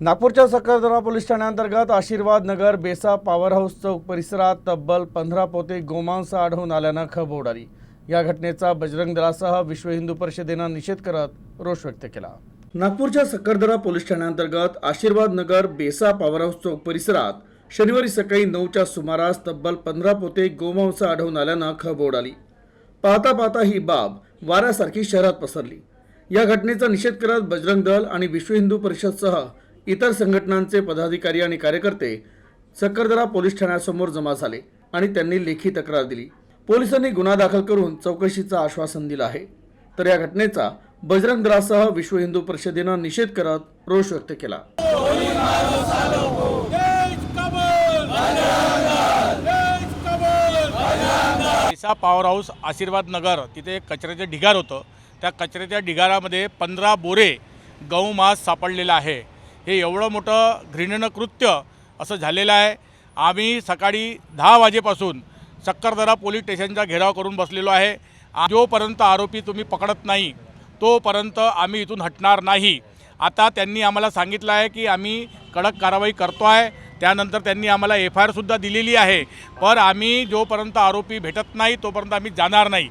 नागपूरच्या सक्करदरा पोलीस ठाण्याअंतर्गत आशीर्वाद नगर बेसा power house चौक परिसरात तब्बल 15 पोते गोमांस आढळून आल्यानं खळबळ उडाली। या घटनेचा बजरंग दलासह विश्व हिंदू परिषदेनं निषेध करत रोष व्यक्त केला। नागपूरच्या सक्करदरा पोलीस ठाण्याअंतर्गत आशीर्वाद नगर बेसा पॉवर हाऊस चौक परिसरात शनिवारी सकाळी 9च्या सुमारास तब्बल 15 पोते गोमांस आढळून आल्यानं खळबळ उडाली। पाहता पाहता ही बाब वाऱ्यासारखी शहरात पसरली। या घटनेचा निषेध करत बजरंग दल आणि विश्व हिंदू परिषदसह इतर संघटनांचे पदाधिकारी आणि कार्यकर्ते सक्करदरा पोलीस ठाण्यासमोर जमा झाले आणि त्यांनी लेखी तक्रार दिली। पोलिसांनी गुन्हा दाखल करून चौकशीचं आश्वासन दिलं आहे। तर या घटनेचा बजरंग दलासह विश्व हिंदू परिषदेनं निषेध करत रोष व्यक्त केला। बेसा पॉवर हाऊस आशीर्वाद नगर तिथे कचऱ्याचे ढिगार होतं। त्या कचऱ्याच्या ढिगारामध्ये 15 बोरे गहू मांस सापडलेलं आहे। हे एवढं मोठं घृणेनं कृत्य असं झालेलं आहे। आम्ही सकाळी 10 वाजेपासून सक्करदरा पोलीस स्टेशनचा घेराव करून बसलेलो आहे। जोपर्यंत आरोपी तुम्ही पकडत नाही तोपर्यंत आम्ही इथून हटणार नाही। आता त्यांनी आम्हाला सांगितलं आहे की आम्ही कडक कारवाई करतो आहे। त्यानंतर त्यांनी आम्हाला FIR सुद्धा दिलेली आहे, पण आम्ही जोपर्यंत आरोपी भेटत नाही तोपर्यंत आम्ही जाणार नाही।